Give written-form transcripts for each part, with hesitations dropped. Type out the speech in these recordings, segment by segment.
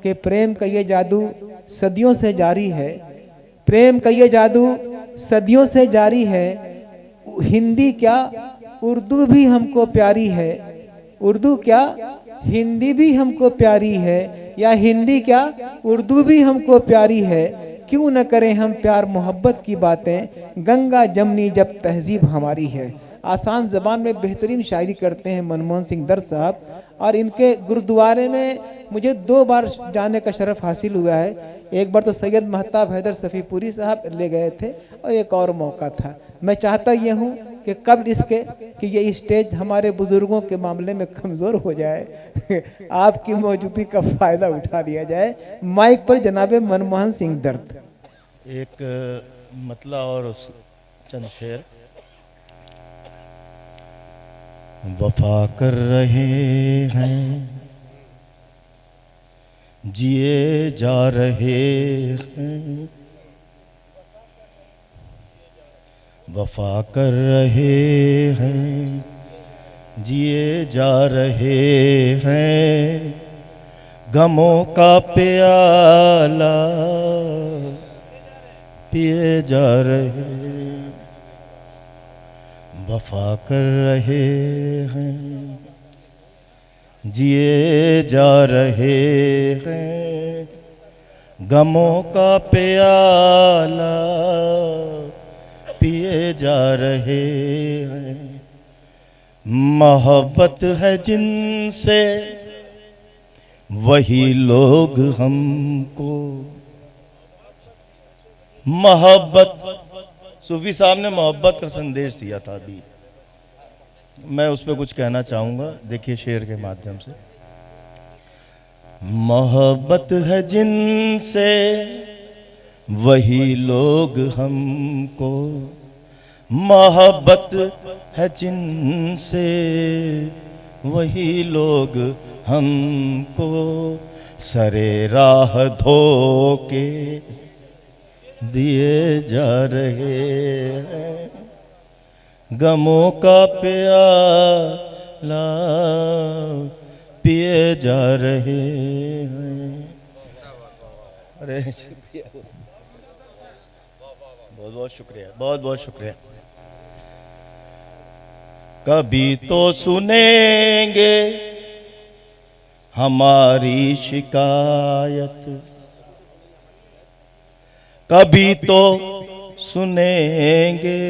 कि प्रेम का ये जादू सदियों से जारी है, प्रेम का ये जादू सदियों से जारी है। हिंदी क्या उर्दू भी हमको प्यारी है, उर्दू क्या हिंदी भी हमको प्यारी है, या हिंदी क्या उर्दू भी हमको प्यारी है। क्यों न करें हम प्यार मोहब्बत की बातें, गंगा जमनी जब तहजीब हमारी है। आसान ज़बान में बेहतरीन शायरी करते हैं मनमोहन सिंह दर्द साहब, और इनके गुरुद्वारे में मुझे 2 बार जाने का शरफ हासिल हुआ है। एक बार तो सैयद महताब हैदर सफ़ीपुरी साहब ले गए थे, और एक और मौका था। मैं चाहता ये हूँ कि कब इसके कि ये स्टेज हमारे बुजुर्गों के मामले में कमज़ोर हो जाए आपकी मौजूदगी का फ़ायदा उठा लिया जाए। माइक पर जनाब मनमोहन सिंह दर्द। एक मतला और चंद शेर। वफा कर रहे हैं, जिए जा रहे हैं, वफा कर रहे हैं, जिए जा रहे हैं, गमों का प्याला पिए जा रहे हैं। वफा कर रहे हैं, जिए जा रहे हैं, गमों का प्याला पिए जा रहे हैं। मोहब्बत है जिनसे वही लोग हमको, मोहब्बत। सूफी साहब ने मोहब्बत का संदेश दिया था, अभी मैं उस पर कुछ कहना चाहूँगा, देखिए शेर के माध्यम से। मोहब्बत है जिनसे वही लोग हमको, मोहब्बत है जिनसे वही लोग हमको, सरे राह धोके दिए जा रहे हैं, गमों का प्याला पिए जा रहे हैं। अरे बहुत बहुत शुक्रिया, बहुत बहुत शुक्रिया। कभी तो सुनेंगे हमारी शिकायत, कभी तो सुनेंगे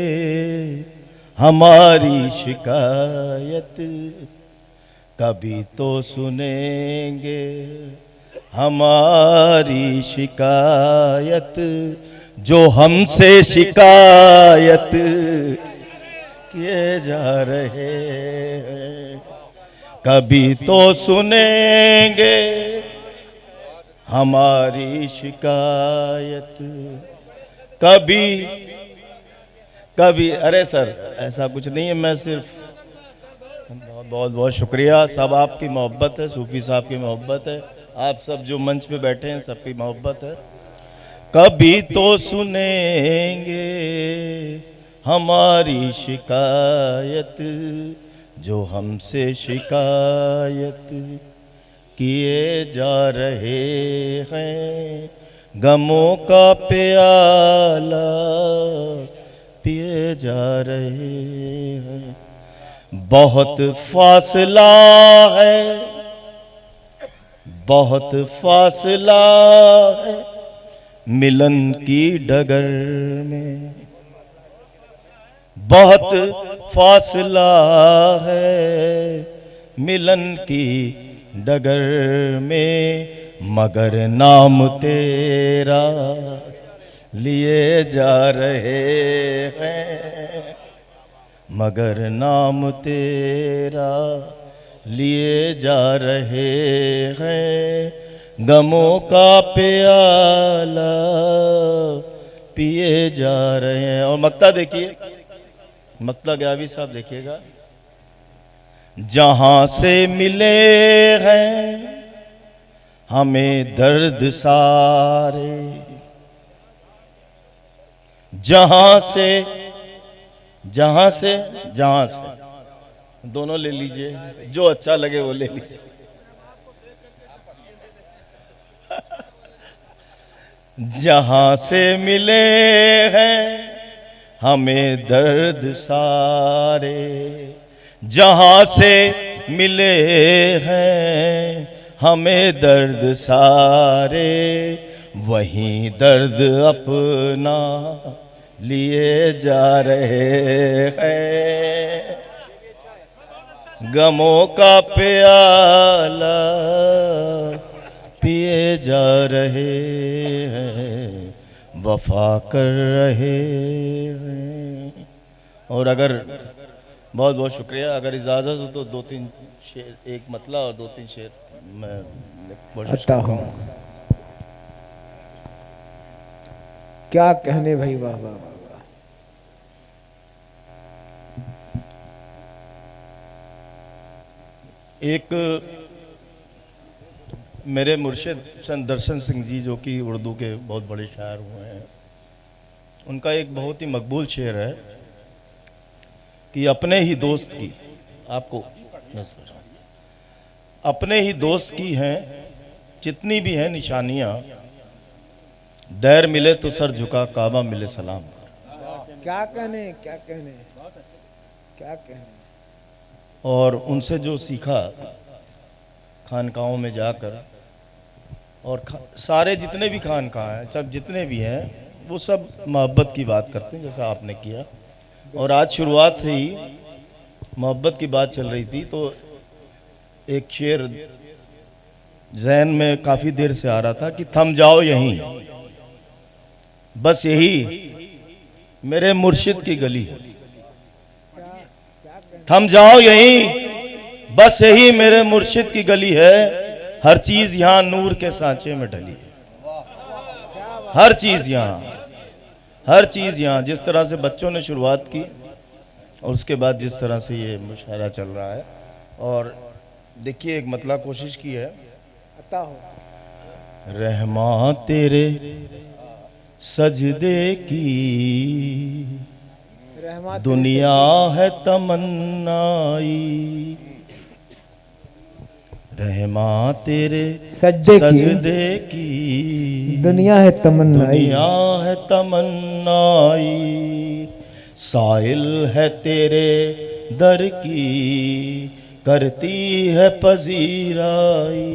हमारी शिकायत, कभी तो सुनेंगे हमारी शिकायत, जो हमसे शिकायत किए जा रहे हैं। कभी तो सुनेंगे हमारी शिकायत, कभी कभी। अरे सर ऐसा कुछ नहीं है, मैं सिर्फ बहुत बहुत शुक्रिया। सब आपकी मोहब्बत है, सूफी साहब की मोहब्बत है, आप सब जो मंच पे बैठे हैं सबकी मोहब्बत है। कभी तो सुनेंगे हमारी शिकायत, जो हमसे शिकायत किए जा रहे हैं, गमों का प्याला पिए जा रहे हैं। बहुत फासला है, बहुत फासला है मिलन की डगर में, बहुत फासला है मिलन की डगर में, मगर नाम तेरा लिए जा रहे हैं, मगर नाम तेरा लिए जा रहे हैं, गमों का प्याला पिए जा रहे हैं। और मक्ता देखिए, मक्ता ग्यावी साहब देखिएगा। जहां से मिले हैं हमें दर्द सारे, जहां से जहां से जहां से दोनों ले लीजिए, जो अच्छा लगे वो ले लीजिए। जहां से मिले हैं हमें दर्द सारे, जहां से मिले हैं हमें दर्द सारे, वहीं दर्द अपना लिए जा रहे हैं। गमों का प्याला पिए जा रहे हैं, वफा कर रहे हैं। और अगर बहुत बहुत शुक्रिया, अगर इजाज़त हो तो 2-3 शेर, एक मतला और 2-3 शेर मैं आता हूँ। क्या कहने भाई, वाह वाह वाह वाह। एक मेरे मुर्शिद संत दर्शन सिंह जी, जो कि उर्दू के बहुत बड़े शायर हुए हैं, उनका एक बहुत ही मकबूल शेर है कि अपने ही दोस्त की, आपको अपने ही दोस्त की हैं जितनी भी हैं निशानियां, दैर मिले तो सर झुका, काबा मिले सलाम। क्या कहने, क्या कहने, क्या कहने। और उनसे जो सीखा खानकाहों में जाकर, और सारे जितने भी खानकाह हैं, सब जितने भी हैं, वो सब मोहब्बत की बात करते हैं, जैसा आपने किया। और आज शुरुआत से ही मोहब्बत की बात चल रही थी, तो एक शेर ज़हन में काफ़ी देर से आ रहा था कि थम जाओ यहीं, बस यही मेरे मुर्शिद की गली है। थम जाओ यहीं, बस यही मेरे मुर्शिद की गली है। हर चीज यहाँ नूर के सांचे में ढली है। हर चीज यहाँ, हर चीज यहाँ। जिस तरह से बच्चों ने शुरुआत की और उसके बाद जिस तरह से ये मुशायरा चल रहा है, और देखिए एक मतला कोशिश की है। आता हो। रहमा तेरे सजदे की दुनिया है तमन्नाई, रहमा तेरे सजदे की दुनिया है तमन्नाई, दुनिया है तमन्नाई, साइल है तेरे दर की करती है पजीराई,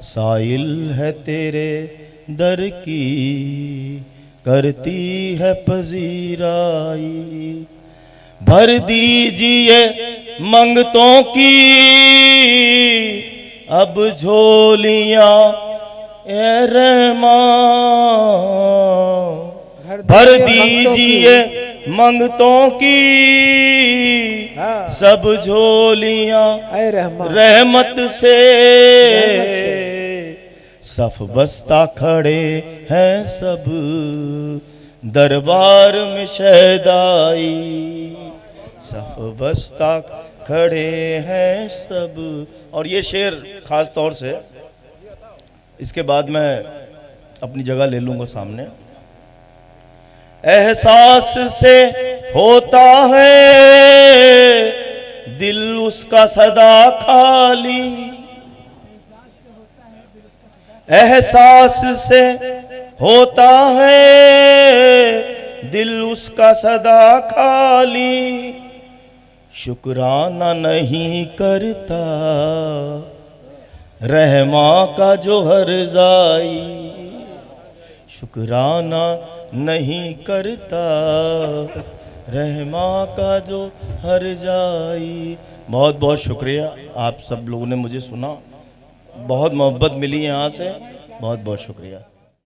साइल है तेरे दर की करती है पजीराई। भर दीजिए मंगतों की अब झोलियां ए रहमान, भर दीजिए मंगतों की सब झोलियां रहमत से, सफ बस्ता खड़े हैं सब दरबार में शहदाई, सफ बस्ता खड़े हैं सब। और ये शेर खास तौर से, इसके बाद मैं अपनी जगह ले लूंगा सामने। एहसास से होता है दिल उसका सदा खाली, एहसास से होता है दिल उसका सदा खाली, शुक्राना नहीं करता रहमा का जो हर जाई, शुक्राना नहीं करता रहमा का जो हर जाई। बहुत बहुत शुक्रिया, आप सब लोगों ने मुझे सुना, बहुत मोहब्बत मिली यहाँ से, बहुत बहुत शुक्रिया।